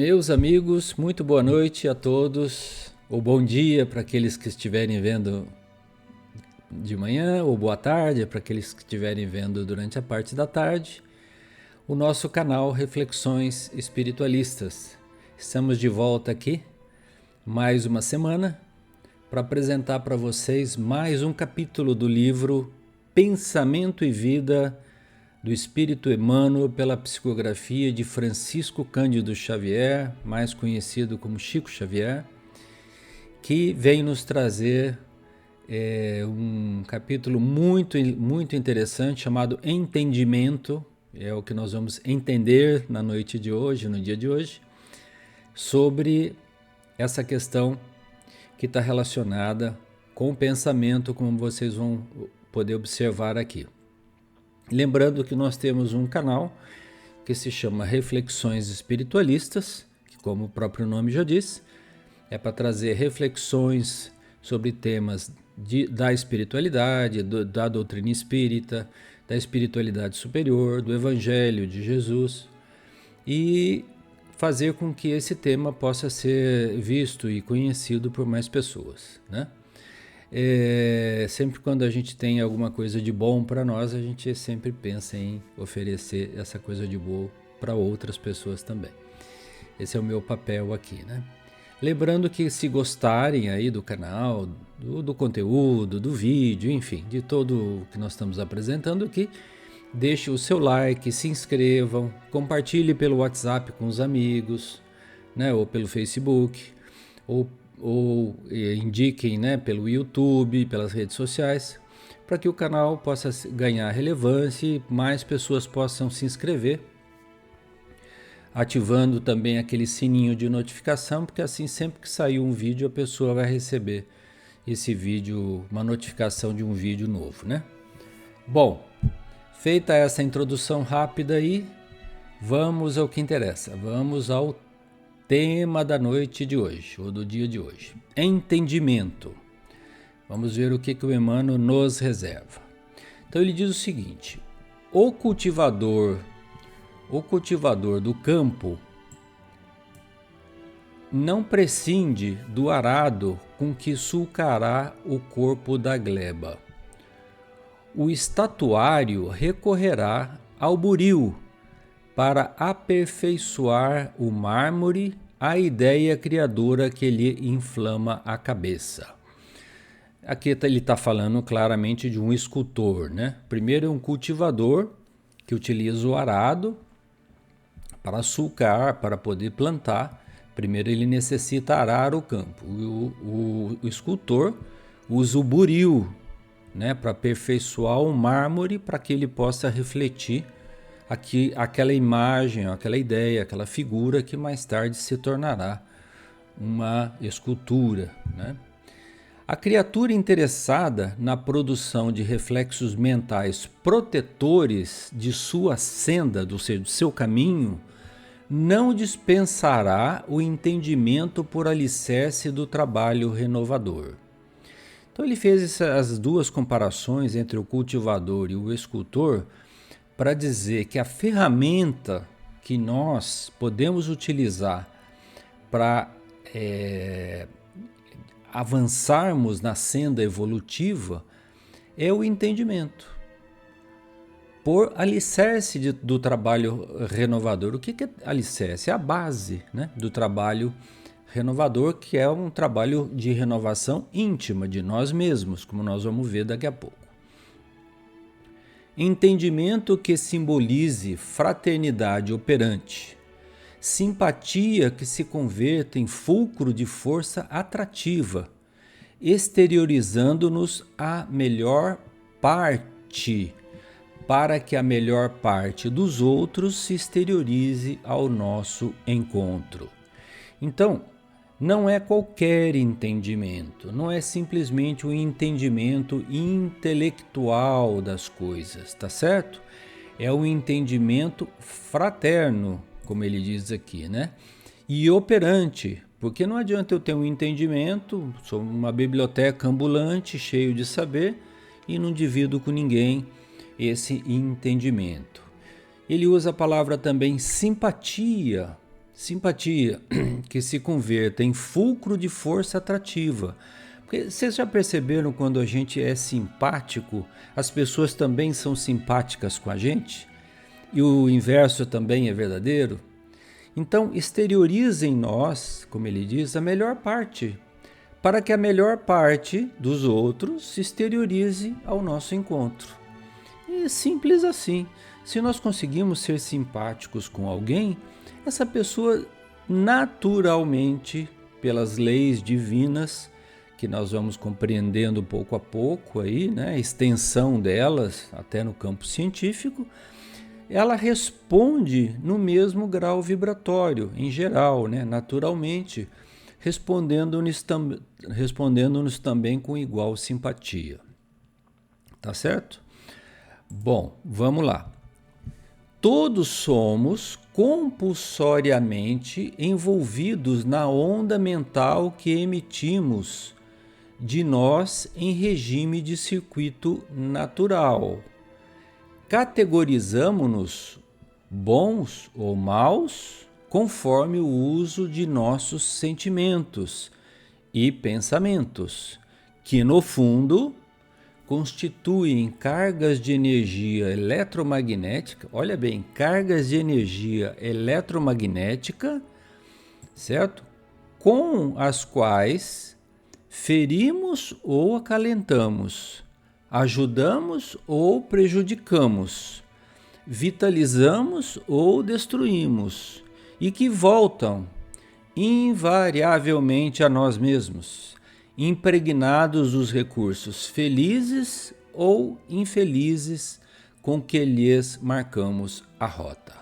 Meus amigos, muito boa noite a todos, ou bom dia para aqueles que estiverem vendo de manhã, ou boa tarde para aqueles que estiverem vendo durante a parte da tarde. O nosso canal Reflexões Espiritualistas. Estamos de volta aqui, mais uma semana, para apresentar para vocês mais um capítulo do livro Pensamento e Vida do Espírito Emmanuel pela psicografia de Francisco Cândido Xavier, mais conhecido como Chico Xavier, que vem nos trazer um capítulo muito interessante chamado Entendimento. É o que nós vamos entender na noite de hoje, no dia de hoje, sobre essa questão que está relacionada com o pensamento, como vocês vão poder observar aqui. Lembrando que nós temos um canal que se chama Reflexões Espiritualistas, que, como o próprio nome já diz, é para trazer reflexões sobre temas da espiritualidade, da doutrina espírita, da espiritualidade superior, do Evangelho de Jesus, e fazer com que esse tema possa ser visto e conhecido por mais pessoas, né? Sempre quando a gente tem alguma coisa de bom para nós, a gente sempre pensa em oferecer essa coisa de boa para outras pessoas também. Esse é o meu papel aqui, né? Lembrando que se gostarem aí do canal, do conteúdo, do vídeo, enfim, de todo o que nós estamos apresentando aqui, deixe o seu like, se inscrevam, compartilhe pelo WhatsApp com os amigos, né, ou pelo Facebook, ou indiquem, né, pelo YouTube, pelas redes sociais, para que o canal possa ganhar relevância e mais pessoas possam se inscrever, ativando também aquele sininho de notificação, porque assim sempre que sair um vídeo a pessoa vai receber esse vídeo, uma notificação de um vídeo novo, né? Bom, feita essa introdução rápida aí, vamos ao que interessa, vamos ao tema da noite de hoje, ou do dia de hoje. Entendimento. Vamos ver o que o Emmanuel nos reserva. Então ele diz o seguinte: o cultivador do campo não prescinde do arado com que sulcará o corpo da gleba. O estatuário recorrerá ao buril para aperfeiçoar o mármore, a ideia criadora que lhe inflama a cabeça. Aqui ele está falando claramente de um escultor, né? Primeiro é um cultivador que utiliza o arado para sulcar, para poder plantar. Primeiro ele necessita arar o campo. O escultor usa o buril, né, para aperfeiçoar o mármore, para que ele possa refletir aquela imagem, aquela ideia, aquela figura que mais tarde se tornará uma escultura, né? A criatura interessada na produção de reflexos mentais protetores de sua senda, do seu caminho, não dispensará o entendimento por alicerce do trabalho renovador. Então ele fez as duas comparações entre o cultivador e o escultor para dizer que a ferramenta que nós podemos utilizar para avançarmos na senda evolutiva é o entendimento, por alicerce do trabalho renovador. O que é alicerce? É a base, né, do trabalho renovador, que é um trabalho de renovação íntima de nós mesmos, como nós vamos ver daqui a pouco. Entendimento que simbolize fraternidade operante, simpatia que se converta em fulcro de força atrativa, exteriorizando-nos a melhor parte, para que a melhor parte dos outros se exteriorize ao nosso encontro. Então, não é qualquer entendimento, não é simplesmente um entendimento intelectual das coisas, tá certo? É um entendimento fraterno, como ele diz aqui, né? E operante, porque não adianta eu ter um entendimento, sou uma biblioteca ambulante, cheio de saber, e não divido com ninguém esse entendimento. Ele usa a palavra também simpatia, Simpatia, que se converta em fulcro de força atrativa. Porque vocês já perceberam quando a gente é simpático, as pessoas também são simpáticas com a gente? E o inverso também é verdadeiro? Então, exteriorize em nós, como ele diz, a melhor parte, para que a melhor parte dos outros se exteriorize ao nosso encontro. E simples assim. Se nós conseguimos ser simpáticos com alguém, essa pessoa naturalmente, pelas leis divinas, que nós vamos compreendendo pouco a pouco aí, né, a extensão delas até no campo científico, ela responde no mesmo grau vibratório, em geral, né, naturalmente, respondendo-nos também com igual simpatia. Tá certo? Bom, vamos lá. Todos somos compulsoriamente envolvidos na onda mental que emitimos de nós em regime de circuito natural. Categorizamos-nos bons ou maus conforme o uso de nossos sentimentos e pensamentos, que no fundo constituem cargas de energia eletromagnética, olha bem, cargas de energia eletromagnética, certo? Com as quais ferimos ou acalentamos, ajudamos ou prejudicamos, vitalizamos ou destruímos, e que voltam invariavelmente a nós mesmos, impregnados dos recursos felizes ou infelizes com que lhes marcamos a rota.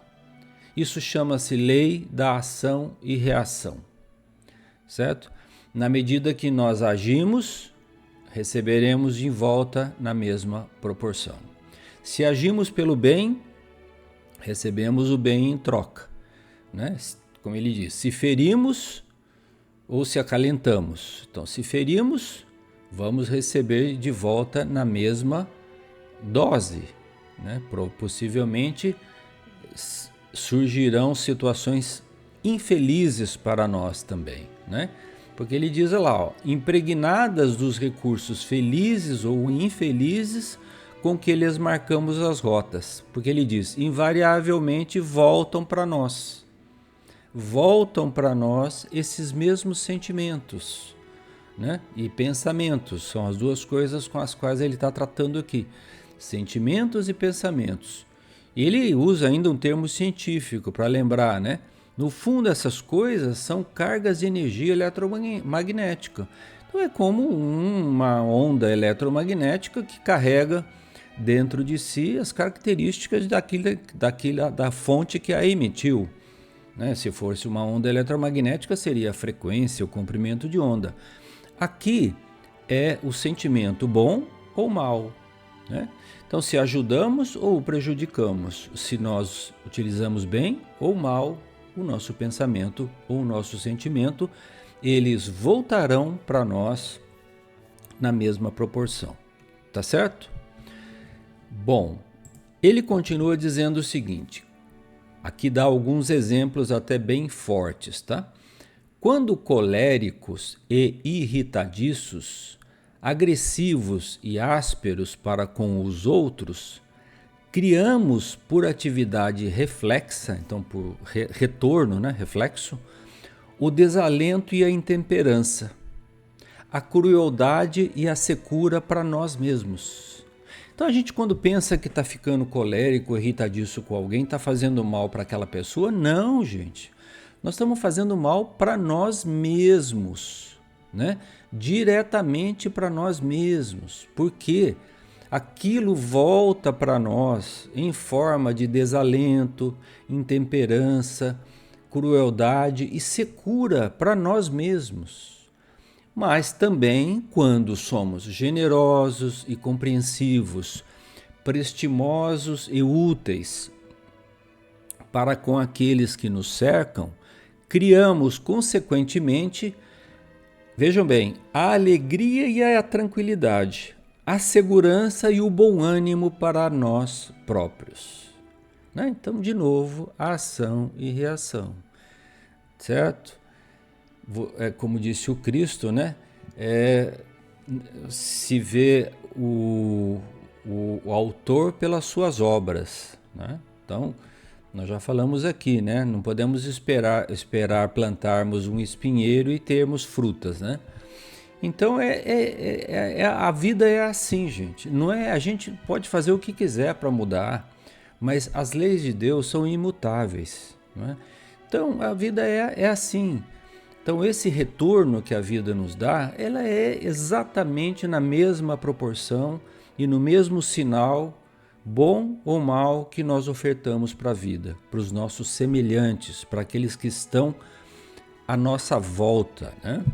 Isso chama-se lei da ação e reação, certo? Na medida que nós agimos, receberemos de volta na mesma proporção. Se agimos pelo bem, recebemos o bem em troca, né? Como ele diz, se ferimos ou se acalentamos. Então, se ferimos, vamos receber de volta na mesma dose, né? Possivelmente surgirão situações infelizes para nós também, né? Porque ele diz lá, ó, impregnadas dos recursos felizes ou infelizes com que lhes marcamos as rotas. Porque ele diz, invariavelmente voltam para nós. Voltam para nós esses mesmos sentimentos, né? E pensamentos, são as duas coisas com as quais ele está tratando aqui. Sentimentos e pensamentos. Ele usa ainda um termo científico para lembrar, né? No fundo, essas coisas são cargas de energia eletromagnética. Então é como uma onda eletromagnética que carrega dentro de si as características da fonte que a emitiu. Né? Se fosse uma onda eletromagnética, seria a frequência, o comprimento de onda. Aqui é o sentimento bom ou mal, né? Então, se ajudamos ou prejudicamos, se nós utilizamos bem ou mal o nosso pensamento ou o nosso sentimento, eles voltarão para nós na mesma proporção. Tá certo? Bom, ele continua dizendo o seguinte, aqui dá alguns exemplos até bem fortes, tá? Quando coléricos e irritadiços, agressivos e ásperos para com os outros, criamos por atividade reflexa, então por retorno, né, reflexo, o desalento e a intemperança, a crueldade e a secura para nós mesmos. Então a gente quando pensa que está ficando colérico, irritadiço com alguém, está fazendo mal para aquela pessoa, não, gente. Nós estamos fazendo mal para nós mesmos, né? Diretamente para nós mesmos, porque aquilo volta para nós em forma de desalento, intemperança, crueldade e secura para nós mesmos. Mas também quando somos generosos e compreensivos, prestimosos e úteis para com aqueles que nos cercam, criamos consequentemente, vejam bem, a alegria e a tranquilidade, a segurança e o bom ânimo para nós próprios. Né? Então, de novo, a ação e reação. certo? Como disse o Cristo, né? Se vê o autor pelas suas obras, né? Então, nós já falamos aqui, né? Não podemos esperar plantarmos um espinheiro e termos frutas, né? Então, a vida é assim, gente. Não é, a gente pode fazer o que quiser para mudar, mas as leis de Deus são imutáveis, não é? Então, a vida é assim. Então, esse retorno que a vida nos dá, ela é exatamente na mesma proporção e no mesmo sinal, bom ou mal, que nós ofertamos para a vida, para os nossos semelhantes, para aqueles que estão à nossa volta, né?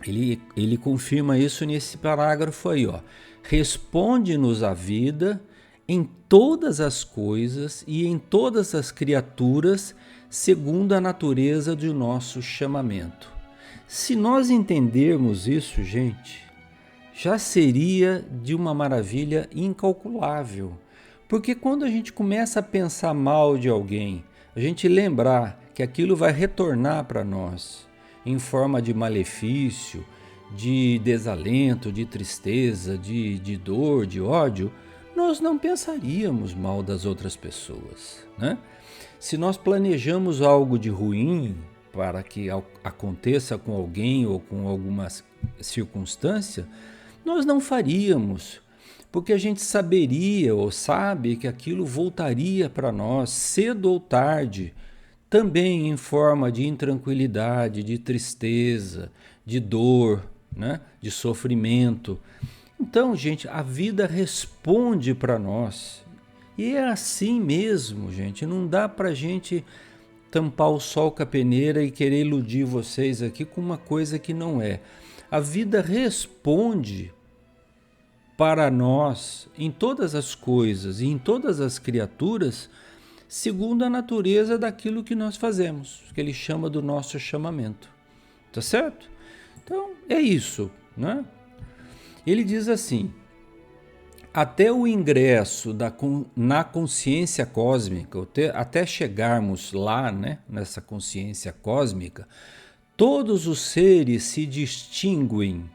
Ele confirma isso nesse parágrafo aí, ó. Responde-nos a vida em todas as coisas e em todas as criaturas, segundo a natureza do nosso chamamento. Se nós entendermos isso, gente, já seria de uma maravilha incalculável. Porque quando a gente começa a pensar mal de alguém, a gente lembrar que aquilo vai retornar para nós em forma de malefício, de desalento, de tristeza, de dor, de ódio, nós não pensaríamos mal das outras pessoas, né? Se nós planejamos algo de ruim para que aconteça com alguém ou com alguma circunstância, nós não faríamos, porque a gente saberia ou sabe que aquilo voltaria para nós cedo ou tarde, também em forma de intranquilidade, de tristeza, de dor, né? De sofrimento. Então, gente, a vida responde para nós. E é assim mesmo, gente. Não dá para a gente tampar o sol com a peneira e querer iludir vocês aqui com uma coisa que não é. A vida responde para nós em todas as coisas e em todas as criaturas, segundo a natureza daquilo que nós fazemos, que ele chama do nosso chamamento. Tá certo? Então, é isso, né? Ele diz assim: até o ingresso na consciência cósmica, até chegarmos lá, né, nessa consciência cósmica, todos os seres se distinguem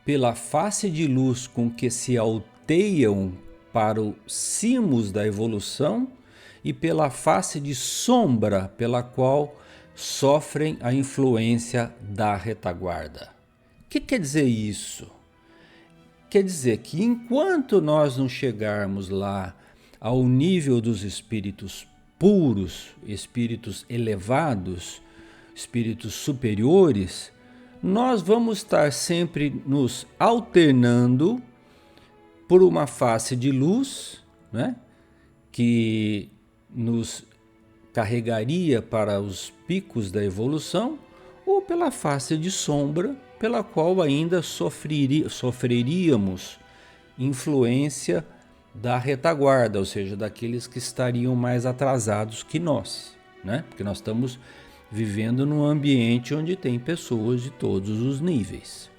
pela face de luz com que se alteiam para os cimos da evolução e pela face de sombra pela qual sofrem a influência da retaguarda. O que quer dizer isso? Quer dizer que enquanto nós não chegarmos lá ao nível dos espíritos puros, espíritos elevados, espíritos superiores, nós vamos estar sempre nos alternando por uma face de luz, né, que nos carregaria para os picos da evolução, ou pela face de sombra, pela qual ainda sofreríamos influência da retaguarda, ou seja, daqueles que estariam mais atrasados que nós, né? Porque nós estamos vivendo num ambiente onde tem pessoas de todos os níveis.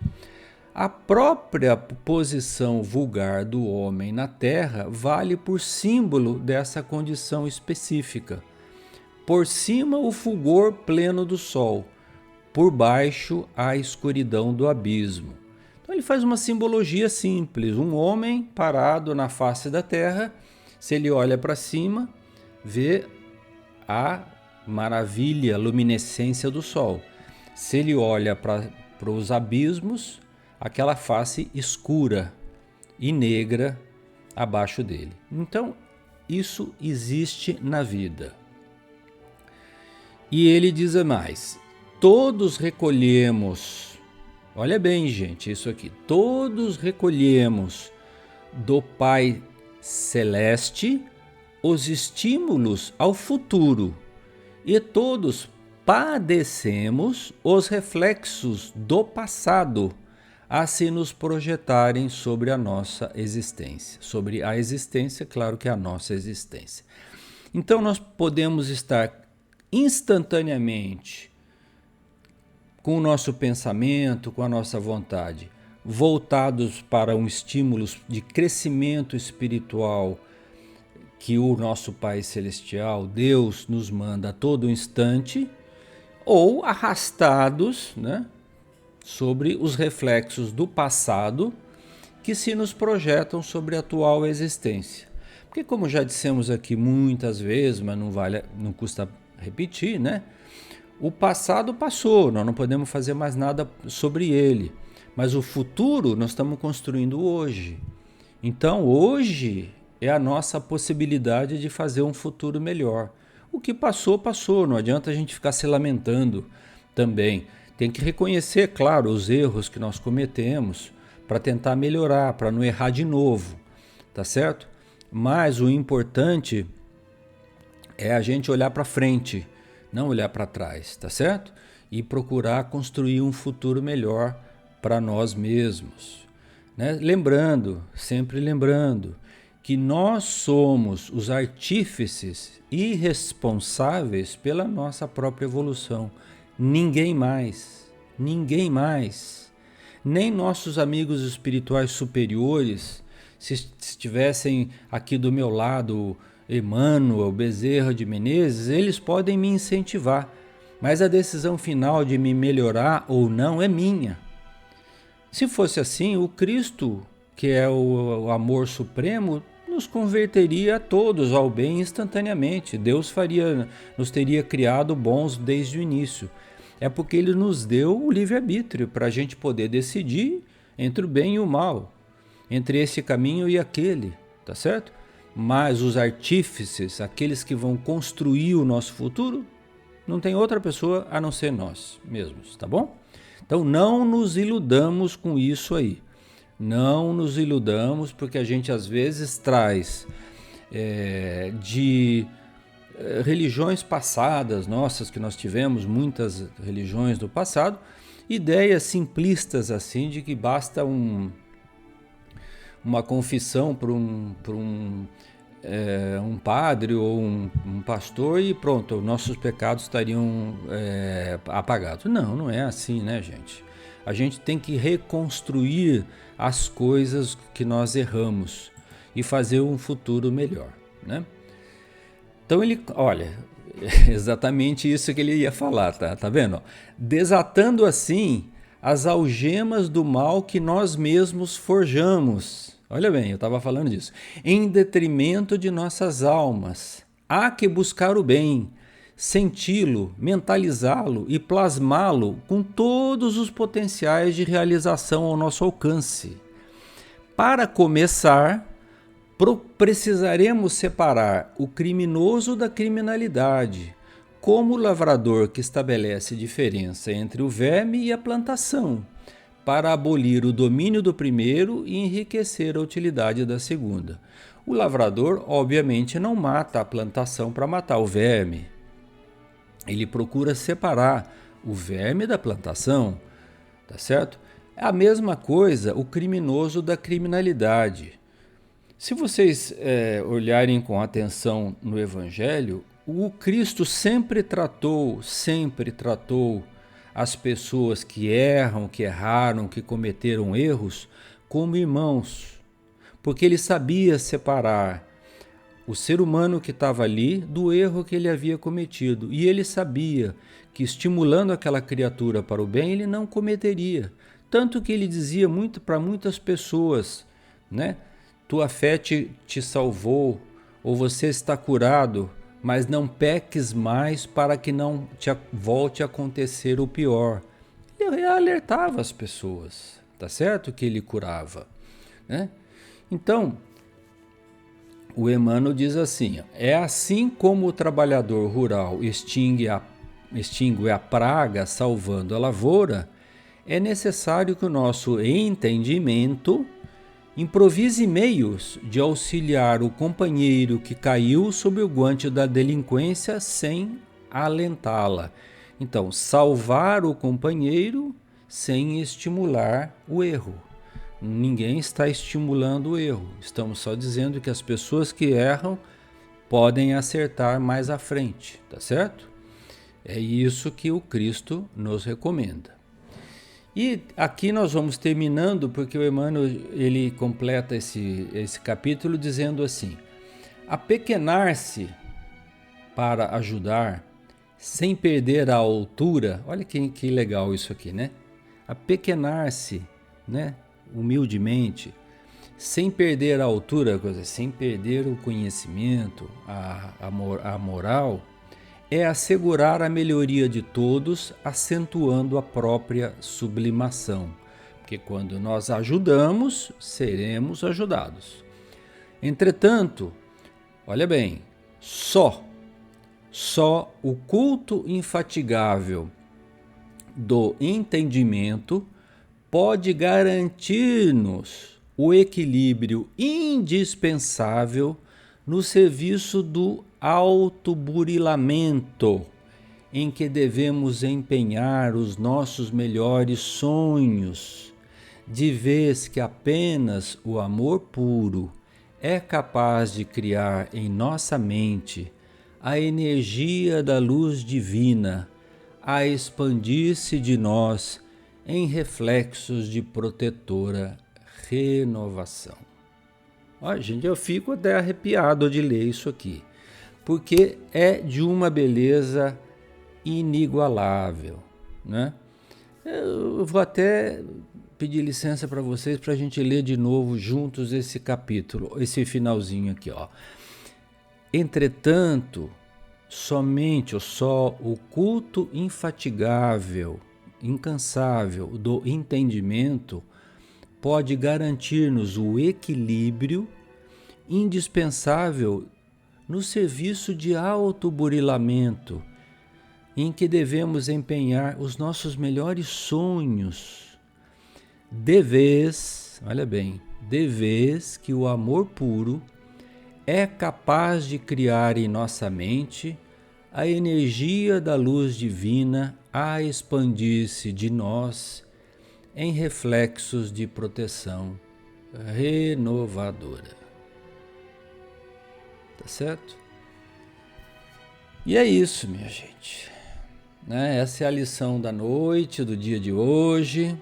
A própria posição vulgar do homem na Terra vale por símbolo dessa condição específica. Por cima, o fulgor pleno do sol, por baixo, a escuridão do abismo. Então ele faz uma simbologia simples. Um homem parado na face da Terra, se ele olha para cima, vê a maravilha, a luminescência do sol. Se ele olha para os abismos, aquela face escura e negra abaixo dele. Então, isso existe na vida. E ele diz mais: todos recolhemos, olha bem, gente, isso aqui, todos recolhemos do Pai Celeste os estímulos ao futuro e todos padecemos os reflexos do passado a se nos projetarem sobre a nossa existência. Sobre a existência, claro que é a nossa existência. Então nós podemos estar instantaneamente com o nosso pensamento, com a nossa vontade, voltados para um estímulo de crescimento espiritual que o nosso Pai Celestial, Deus, nos manda a todo instante, ou arrastados, né, sobre os reflexos do passado que se nos projetam sobre a atual existência. Porque, como já dissemos aqui muitas vezes, mas não custa repetir, né? O passado passou, nós não podemos fazer mais nada sobre ele. Mas o futuro nós estamos construindo hoje. Então, hoje é a nossa possibilidade de fazer um futuro melhor. O que passou, passou. Não adianta a gente ficar se lamentando também. Tem que reconhecer, claro, os erros que nós cometemos para tentar melhorar, para não errar de novo, tá certo? Mas o importante é a gente olhar para frente, não olhar para trás, tá certo? E procurar construir um futuro melhor para nós mesmos, né? Lembrando, sempre lembrando, que nós somos os artífices e responsáveis pela nossa própria evolução. Ninguém mais, ninguém mais. Nem nossos amigos espirituais superiores, se estivessem aqui do meu lado, Emmanuel, Bezerra de Menezes, eles podem me incentivar, mas a decisão final de me melhorar ou não é minha. Se fosse assim, o Cristo, que é o amor supremo, nos converteria a todos ao bem instantaneamente. Deus nos teria criado bons desde o início. É porque Ele nos deu o livre-arbítrio para a gente poder decidir entre o bem e o mal, entre esse caminho e aquele, tá certo? Mas os artífices, aqueles que vão construir o nosso futuro, não tem outra pessoa a não ser nós mesmos, tá bom? Então não nos iludamos com isso aí. Não nos iludamos, porque a gente às vezes traz de religiões passadas nossas, que nós tivemos muitas religiões do passado, ideias simplistas assim de que basta uma confissão para um padre ou um pastor e pronto, nossos pecados estariam apagados. Não, não é assim, né, gente? A gente tem que reconstruir as coisas que nós erramos e fazer um futuro melhor, né? Então ele, olha, exatamente isso que ele ia falar, tá vendo? Desatando assim as algemas do mal que nós mesmos forjamos. Olha bem, eu estava falando disso. Em detrimento de nossas almas. Há que buscar o bem, senti-lo, mentalizá-lo e plasmá-lo com todos os potenciais de realização ao nosso alcance. Para começar, precisaremos separar o criminoso da criminalidade, como o lavrador que estabelece diferença entre o verme e a plantação, para abolir o domínio do primeiro e enriquecer a utilidade da segunda. O lavrador, obviamente, não mata a plantação para matar o verme. Ele procura separar o verme da plantação, tá certo? É a mesma coisa o criminoso da criminalidade. Se vocês olharem com atenção no Evangelho, o Cristo sempre tratou as pessoas que erram, que erraram, que cometeram erros, como irmãos, porque ele sabia separar o ser humano que estava ali do erro que ele havia cometido. E ele sabia que estimulando aquela criatura para o bem, ele não cometeria. Tanto que ele dizia muito para muitas pessoas, né? Tua fé te salvou, ou você está curado, mas não peques mais para que não te volte a acontecer o pior. Ele alertava as pessoas, tá certo que ele curava, né? Então, o Emmanuel diz assim, é assim como o trabalhador rural extingue a praga salvando a lavoura, é necessário que o nosso entendimento improvise meios de auxiliar o companheiro que caiu sob o guante da delinquência sem alentá-la. Então, salvar o companheiro sem estimular o erro. Ninguém está estimulando o erro. Estamos só dizendo que as pessoas que erram podem acertar mais à frente, tá certo? É isso que o Cristo nos recomenda. E aqui nós vamos terminando, porque o Emmanuel ele completa esse capítulo dizendo assim: apequenar-se para ajudar sem perder a altura. Olha que legal isso aqui, né? Apequenar-se, né? Humildemente, sem perder a altura, sem perder o conhecimento, a moral, é assegurar a melhoria de todos, acentuando a própria sublimação. Porque quando nós ajudamos, seremos ajudados. Entretanto, olha bem, só o culto infatigável do entendimento pode garantir-nos o equilíbrio indispensável no serviço do autoburilamento, em que devemos empenhar os nossos melhores sonhos, de vez que apenas o amor puro é capaz de criar em nossa mente a energia da luz divina a expandir-se de nós em reflexos de protetora renovação. Ó, gente, eu fico até arrepiado de ler isso aqui, porque é de uma beleza inigualável, né? Eu vou até pedir licença para vocês para a gente ler de novo juntos esse capítulo, esse finalzinho aqui, ó. Entretanto, somente ou só o culto infatigável, incansável do entendimento pode garantir-nos o equilíbrio indispensável no serviço de autoburilamento, em que devemos empenhar os nossos melhores sonhos, de vez, olha bem, de vez que o amor puro é capaz de criar em nossa mente a energia da luz divina a expandir-se de nós em reflexos de proteção renovadora. Tá certo? E é isso, minha gente. Né? Essa é a lição da noite, do dia de hoje.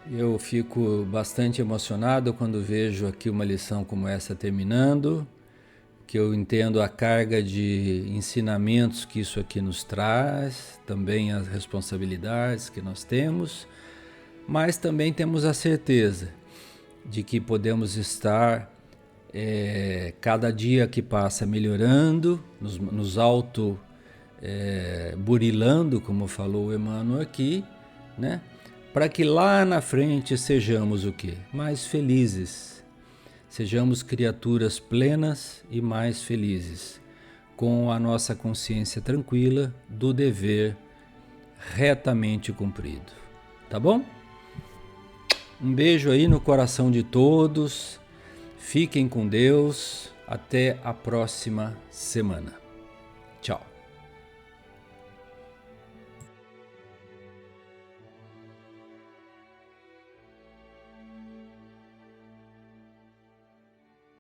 Eu fico bastante emocionado quando vejo aqui uma lição como essa terminando, que eu entendo a carga de ensinamentos que isso aqui nos traz, também as responsabilidades que nós temos, mas também temos a certeza de que podemos estar cada dia que passa melhorando, nos burilando, como falou o Emmanuel aqui, né? Para que lá na frente sejamos o quê? Mais felizes. Sejamos criaturas plenas e mais felizes, com a nossa consciência tranquila do dever retamente cumprido. Tá bom? Um beijo aí no coração de todos. Fiquem com Deus. Até a próxima semana. Tchau.